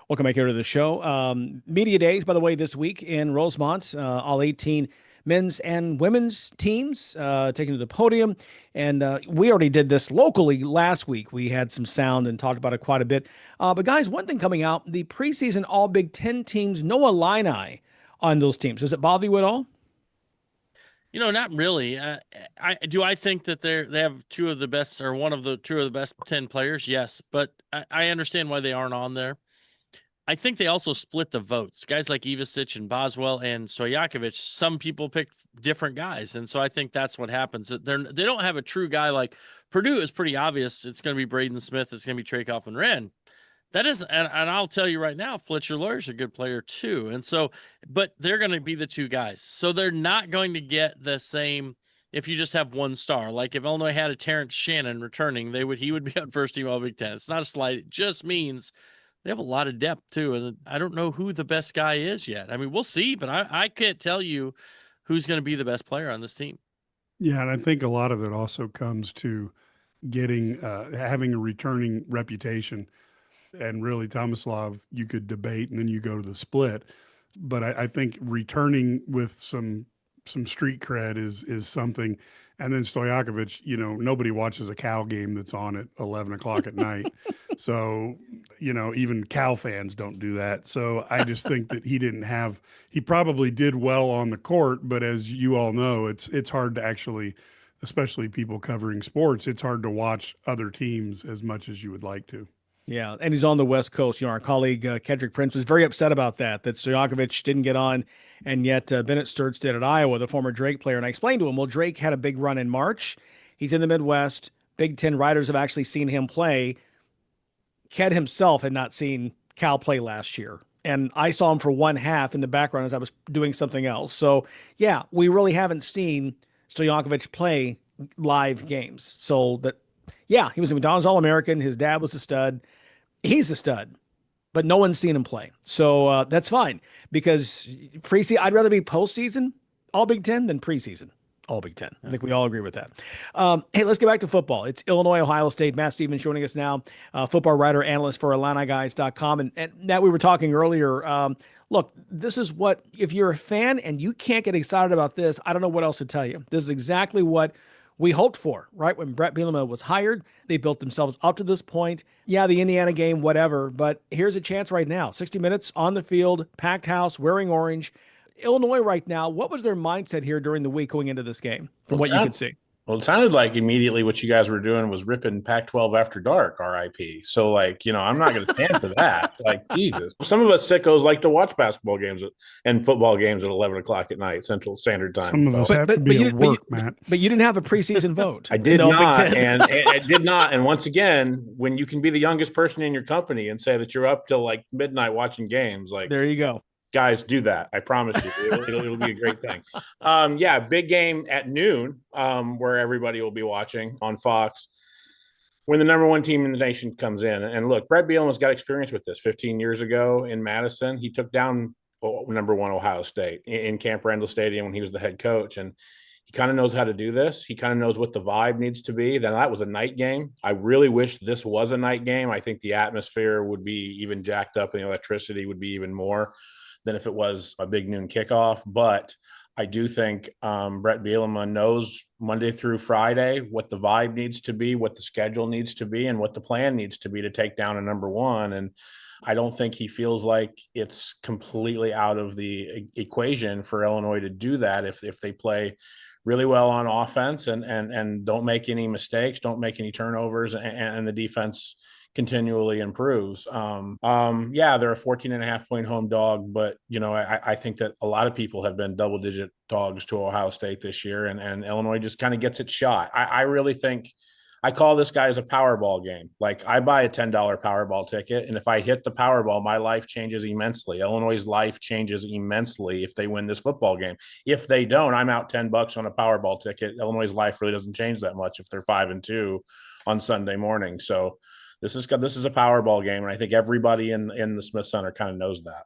Welcome back here to the show. Media days, by the way, this week in Rosemont, all 18 men's and women's teams taken to the podium. And we already did this locally last week. We had some sound and talked about it quite a bit. But guys, one thing coming out, the preseason all Big Ten teams, no Illini on those teams. Does it bother you at all? Not really. I think that they have two of the best or one of the two of the best 10 players. Yes, but I understand why they aren't on there. I think they also split the votes. Guys like Ivasic and Boswell and Stojakovic, some people pick different guys. And so I think that's what happens. They don't have a true guy like Purdue is pretty obvious. It's going to be Braden Smith. It's going to be Trey Kaufman-Renn. That is, and I'll tell you right now, Fletcher Lawyer's a good player too. And so, but they're going to be the two guys. So they're not going to get the same if you just have one star. Like if Illinois had a Terrence Shannon returning, he would be on first team All Big Ten. It's not a slight. It just means they have a lot of depth too. And I don't know who the best guy is yet. I mean, we'll see, but I can't tell you who's going to be the best player on this team. Yeah, and I think a lot of it also comes to getting having a returning reputation. And really, Tomislav, you could debate, and then you go to the split. But I think returning with some street cred is something. And then Stojakovic, nobody watches a Cal game that's on at 11 o'clock at night. So, even Cal fans don't do that. So I just think that he probably did well on the court, but as you all know, it's hard to actually, especially people covering sports, it's hard to watch other teams as much as you would like to. Yeah, and he's on the West Coast. Our colleague Kedrick Prince was very upset about that Stojakovic didn't get on, and yet Bennett Sturts did at Iowa, the former Drake player. And I explained to him, well, Drake had a big run in March. He's in the Midwest. Big Ten writers have actually seen him play. Ked himself had not seen Cal play last year. And I saw him for one half in the background as I was doing something else. So, yeah, we really haven't seen Stojakovic play live games. So that, yeah, he was a McDonald's All-American. His dad was a stud. He's a stud, but no one's seen him play. So that's fine because preseason, I'd rather be postseason All Big Ten than preseason All Big Ten. I think we all agree with that. Hey, let's get back to football. It's Illinois, Ohio State. Matt Stevens joining us now, football writer, analyst for IlliniGuys.com. And Matt, we were talking earlier. Look, this is what, if you're a fan and you can't get excited about this, I don't know what else to tell you. This is exactly what we hoped for, right? When Brett Bielema was hired, they built themselves up to this point. Yeah, the Indiana game, whatever, but here's a chance right now. 60 minutes on the field, packed house, wearing orange. Illinois right now, what was their mindset here during the week going into this game from what you could see? Well, it sounded like immediately what you guys were doing was ripping Pac-12 after dark, RIP. So, I'm not going to stand for that. Jesus. Some of us sickos like to watch basketball games and football games at 11 o'clock at night, Central Standard Time. Some of us have to be at work, Matt. But you didn't have a preseason vote. I did not, and I did not. And once again, when you can be the youngest person in your company and say that you're up till midnight watching games, there you go. Guys, do that. I promise you. It'll be a great thing. Big game at noon where everybody will be watching on Fox when the number one team in the nation comes in. And look, Brett Bielema's got experience with this. 15 years ago in Madison, he took down number one Ohio State in Camp Randall Stadium when he was the head coach. And he kind of knows how to do this. He kind of knows what the vibe needs to be. Then that was a night game. I really wish this was a night game. I think the atmosphere would be even jacked up and the electricity would be even more than if it was a big noon kickoff. But I do think Brett Bielema knows Monday through Friday what the vibe needs to be, what the schedule needs to be, and what the plan needs to be to take down a number one. And I don't think he feels like it's completely out of the equation for Illinois to do that if they play really well on offense and don't make any mistakes, don't make any turnovers, and the defense continually improves. They're a 14.5-point home dog, but I think that a lot of people have been double-digit dogs to Ohio State this year, and Illinois just kind of gets its shot. I really think I call this guy as a Powerball game. I buy a $10 Powerball ticket, and if I hit the Powerball, my life changes immensely. Illinois' life changes immensely if they win this football game. If they don't, I'm out $10 on a Powerball ticket. Illinois' life really doesn't change that much if they're 5-2 on Sunday morning. So this is a Powerball game, and I think everybody in the Smith Center kind of knows that.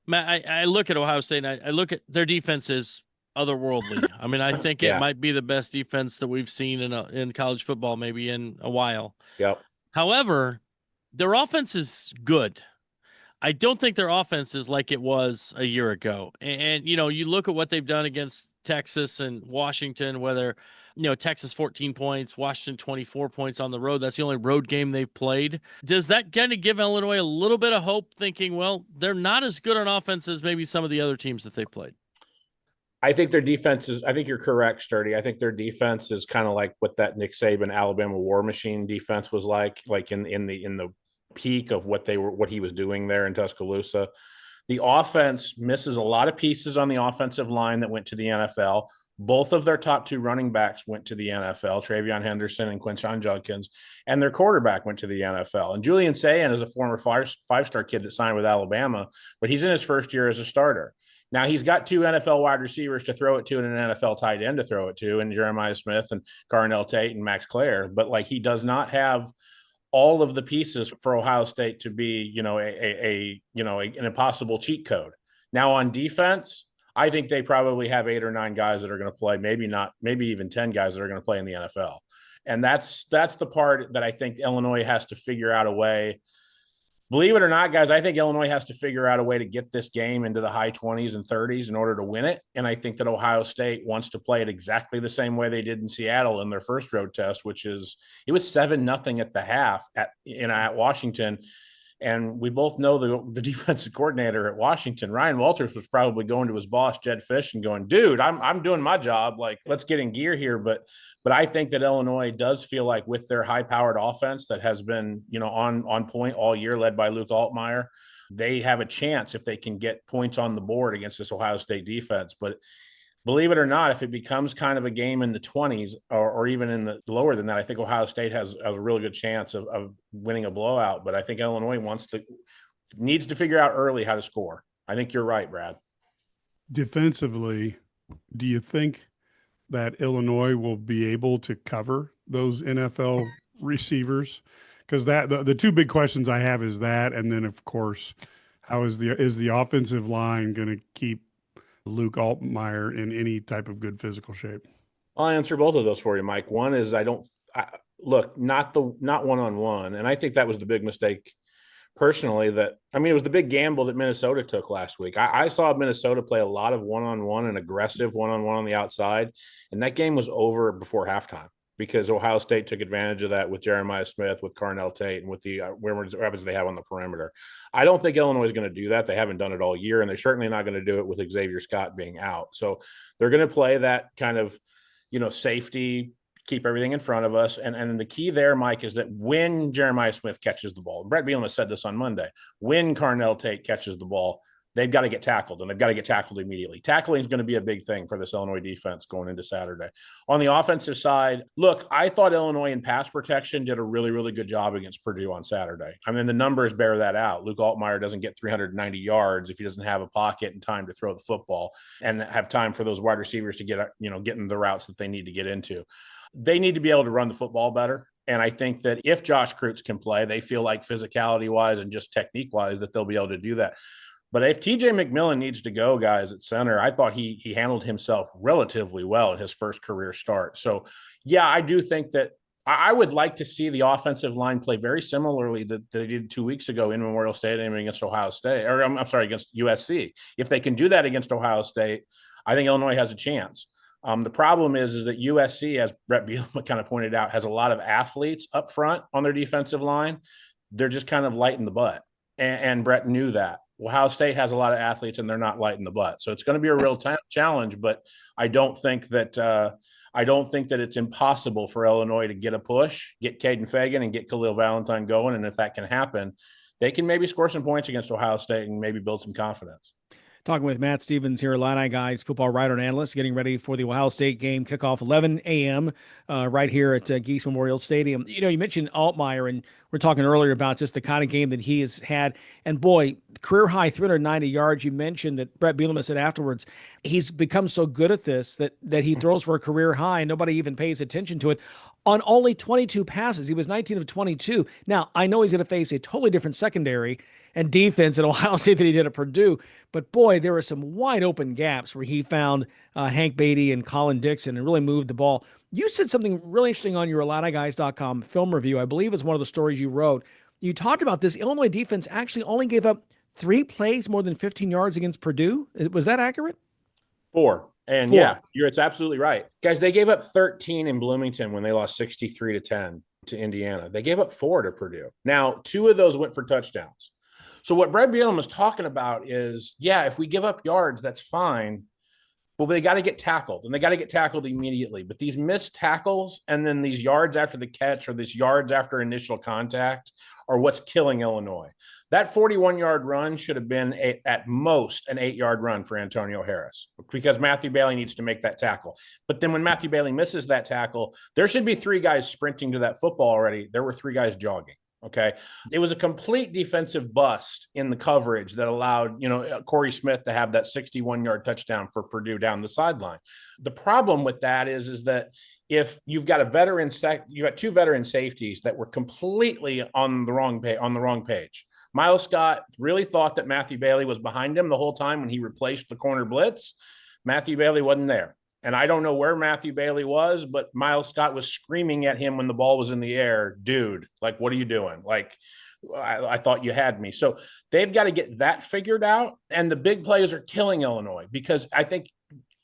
Matt, I look at Ohio State, and I look at their defense as otherworldly. I mean, I think it might be the best defense that we've seen in college football maybe in a while. Yep. However, Their offense is good. I don't think their offense is like it was a year ago. And you look at what they've done against Texas and Washington, whether, Texas 14 points, Washington 24 points on the road. That's the only road game they've played. Does that kind of give Illinois a little bit of hope, thinking, well, they're not as good on offense as maybe some of the other teams that they played? I think their defense is, I think you're correct, Sturdy. I think their defense is kind of like what that Nick Saban Alabama War Machine defense was like in the peak of what he was doing there in Tuscaloosa. The offense misses a lot of pieces on the offensive line that went to the NFL. Both of their top two running backs went to the NFL, Travion Henderson and Quinshon Judkins, and their quarterback went to the NFL. And Julian Sayin is a former five-star kid that signed with Alabama, but he's in his first year as a starter. Now he's got two NFL wide receivers to throw it to and an NFL tight end to throw it to, and Jeremiah Smith and Carnell Tate and Max Clare. But he does not have all of the pieces for Ohio State to be, an impossible cheat code. Now on defense, I think they probably have 8 or 9 guys that are going to play, maybe even 10 guys that are going to play in the NFL. And that's the part that I think Illinois has to figure out a way. Believe it or not, guys, I think Illinois has to figure out a way to get this game into the high 20s and 30s in order to win it. And I think that Ohio State wants to play it exactly the same way they did in Seattle in their first road test, which is it was 7-0 at the half at Washington. And we both know the defensive coordinator at Washington, Ryan Walters, was probably going to his boss, Jed Fish, and going, dude, I'm doing my job. Let's get in gear here. But I think that Illinois does feel like with their high-powered offense that has been, on point all year, led by Luke Altmaier, they have a chance if they can get points on the board against this Ohio State defense. But believe it or not, if it becomes kind of a game in the 20s or even in the lower than that, I think Ohio State has a really good chance of winning a blowout. But I think Illinois needs to figure out early how to score. I think you're right, Brad. Defensively, do you think that Illinois will be able to cover those NFL receivers? Because the two big questions I have is that, and then of course, how is the offensive line going to keep Luke Altmaier in any type of good physical shape? I'll answer both of those for you, Mike. One is not one-on-one. And I think that was the big mistake personally it was the big gamble that Minnesota took last week. I saw Minnesota play a lot of one-on-one and aggressive one-on-one on the outside. And that game was over before halftime because Ohio State took advantage of that with Jeremiah Smith, with Carnell Tate, and with the weapons they have on the perimeter. I don't think Illinois is going to do that. They haven't done it all year, and they're certainly not going to do it with Xavier Scott being out. So they're going to play that kind of, safety, keep everything in front of us. And the key there, Mike, is that when Jeremiah Smith catches the ball, Brett Bielema said this on Monday, when Carnell Tate catches the ball, they've got to get tackled, and they've got to get tackled immediately. Tackling is going to be a big thing for this Illinois defense going into Saturday. On the offensive side, look, I thought Illinois in pass protection did a really, really good job against Purdue on Saturday. The numbers bear that out. Luke Altmaier doesn't get 390 yards if he doesn't have a pocket and time to throw the football and have time for those wide receivers to get in the routes that they need to get into. They need to be able to run the football better. And I think that if Josh Kreutz can play, they feel like physicality-wise and just technique-wise that they'll be able to do that. But if TJ McMillan needs to go, guys, at center, I thought he handled himself relatively well in his first career start. So, yeah, I do think that I would like to see the offensive line play very similarly that they did 2 weeks ago in Memorial Stadium against Ohio State, or against USC. If they can do that against Ohio State, I think Illinois has a chance. The problem is that USC, as Brett Bielema kind of pointed out, has a lot of athletes up front on their defensive line. They're just kind of light in the butt, and Brett knew that. Ohio State has a lot of athletes, and they're not light in the butt. So it's going to be a real challenge. But I don't think that it's impossible for Illinois to get a push, get Caden Fagan, and get Khalil Valentine going. And if that can happen, they can maybe score some points against Ohio State and maybe build some confidence. Talking with Matt Stevens here, IlliniGuys football writer and analyst, getting ready for the Ohio State game kickoff 11 a.m. Right here at Geese Memorial Stadium. You mentioned Altmaier, and we're talking earlier about just the kind of game that he has had. And boy, career high 390 yards. You mentioned that Brett Bielema said afterwards, he's become so good at this that he throws for a career high and nobody even pays attention to it. On only 22 passes, he was 19 of 22. Now, I know he's going to face a totally different secondary and defense at Ohio State than he did at Purdue. But boy, there were some wide open gaps where he found Hank Beatty and Colin Dixon and really moved the ball. You said something really interesting on your IlliniGuys.com film review. I believe it's one of the stories you wrote. you talked about this. Illinois defense actually only gave up 3 plays more than 15 yards against Purdue. Was that accurate? 4. And 4. yeah, it's absolutely right. Guys, they gave up 13 in Bloomington when they lost 63-10 to Indiana. They gave up 4 to Purdue. Now, 2 of those went for touchdowns. So what Brett Bielema was talking about is, yeah, if we give up yards, that's fine. But they got to get tackled, and they got to get tackled immediately. But these missed tackles and then these yards after the catch or these yards after initial contact are what's killing Illinois. That 41-yard run should have been at most an 8-yard run for Antonio Harris, because Matthew Bailey needs to make that tackle. But then when Matthew Bailey misses that tackle, there should be 3 guys sprinting to that football already. There were 3 guys jogging. Okay. It was a complete defensive bust in the coverage that allowed, Corey Smith to have that 61-yard touchdown for Purdue down the sideline. The problem with that is that if you've got you got 2 veteran safeties that were completely on the wrong page. Miles Scott really thought that Matthew Bailey was behind him the whole time when he replaced the corner blitz. Matthew Bailey wasn't there. And I don't know where Matthew Bailey was, but Miles Scott was screaming at him when the ball was in the air. Dude, like, what are you doing? Like, I thought you had me. So they've got to get that figured out. And the big plays are killing Illinois, because I think,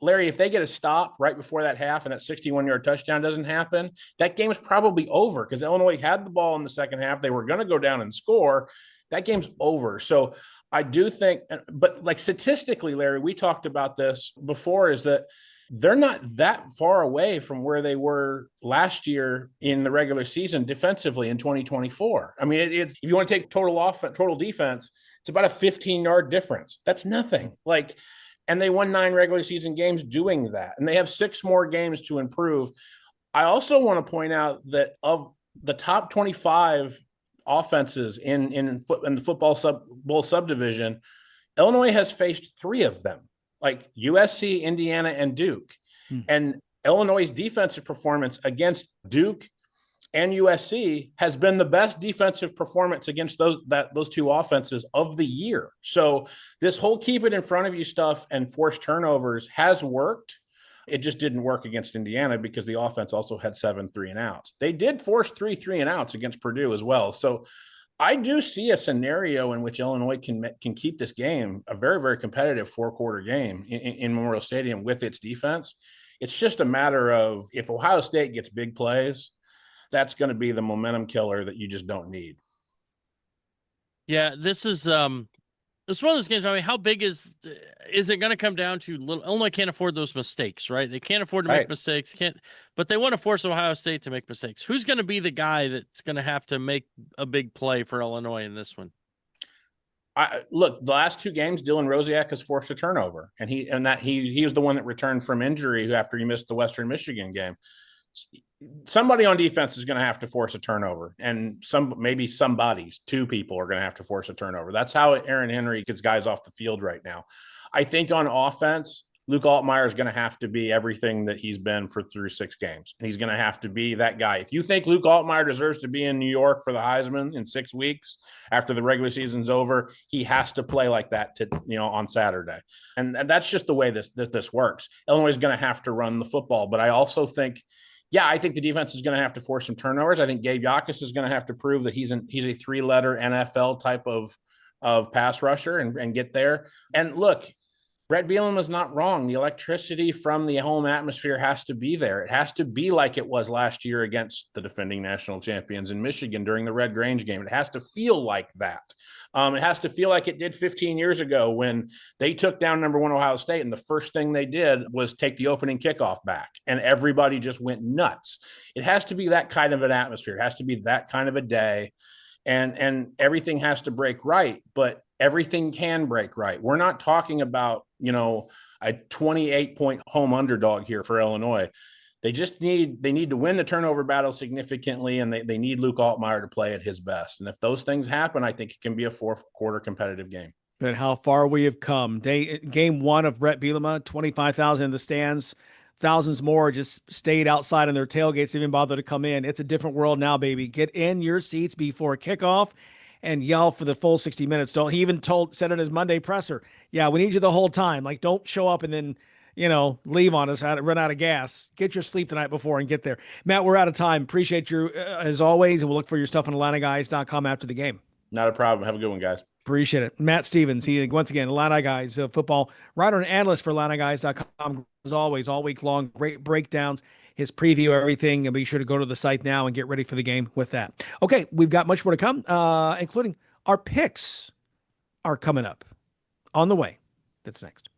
Larry, if they get a stop right before that half and that 61-yard touchdown doesn't happen, that game is probably over, because Illinois had the ball in the second half. They were going to go down and score. That game's over. So I do think, but like statistically, Larry, we talked about this before, is that they're not that far away from where they were last year in the regular season defensively in 2024. I mean, if you want to take total defense, it's about a 15-yard difference. That's nothing. And they won 9 regular season games doing that. And they have 6 more games to improve. I also want to point out that of the top 25 offenses in the football bowl subdivision, Illinois has faced 3 of them, like USC, Indiana, and Duke. And Illinois' defensive performance against Duke and USC has been the best defensive performance against those 2 offenses of the year. So this whole keep it in front of you stuff and force turnovers has worked. It just didn't work against Indiana because the offense also had 7 3-and-outs. They did force 3 3-and-outs against Purdue as well. So I do see a scenario in which Illinois can keep this game a very, very competitive 4-quarter game in Memorial Stadium with its defense. It's just a matter of, if Ohio State gets big plays, that's going to be the momentum killer that you just don't need. Yeah, this is it's one of those games. I mean, how big is it going to come down to? Illinois can't afford those mistakes, right? They can't afford to make mistakes, but they want to force Ohio State to make mistakes. Who's going to be the guy that's going to have to make a big play for Illinois in this one? Look, the last 2 games, Dylan Rosiak has forced a turnover, and he was the one that returned from injury after he missed the Western Michigan game. Somebody on defense is going to have to force a turnover, and 2 people are going to have to force a turnover. That's how Aaron Henry gets guys off the field right now. I think on offense, Luke Altmaier is going to have to be everything that he's been through 6 games. And he's going to have to be that guy. If you think Luke Altmaier deserves to be in New York for the Heisman in 6 weeks after the regular season's over, he has to play like that on Saturday. And that's just the way this works. Illinois is going to have to run the football. But I also think, I think the defense is going to have to force some turnovers. I think Gabe Yakus is going to have to prove that he's a 3-letter NFL type of pass rusher and get there. And look, Brett Bielema is not wrong. The electricity from the home atmosphere has to be there. It has to be like it was last year against the defending national champions in Michigan during the Red Grange game. It has to feel like that. It has to feel like it did 15 years ago when they took down number 1 Ohio State, and the first thing they did was take the opening kickoff back, and everybody just went nuts. It has to be that kind of an atmosphere. It has to be that kind of a day, and everything has to break right, but everything can break right. We're not talking about, a 28-point home underdog here for Illinois. They need to win the turnover battle significantly, and they need Luke Altmaier to play at his best. And if those things happen, I think it can be a 4-quarter competitive game. But how far we have come. Game 1 of Brett Bielema, 25,000 in the stands, thousands more just stayed outside on their tailgates, didn't even bother to come in. It's a different world now, baby. Get in your seats before kickoff and yell for the full 60 minutes. He even said in his Monday presser, we need you the whole time. Like, don't show up and then, leave on us, run out of gas. Get your sleep the night before and get there. Matt, we're out of time. Appreciate you as always, and we'll look for your stuff on IlliniGuys.com after the game. Not a problem. Have a good one, guys. Appreciate it. Matt Stevens, he once again, Illini Guys football writer and analyst for IlliniGuys.com. As always, all week long, great breakdowns, his preview, everything. And be sure to go to the site now and get ready for the game with that. Okay, we've got much more to come, including our picks are coming up on the way. That's next.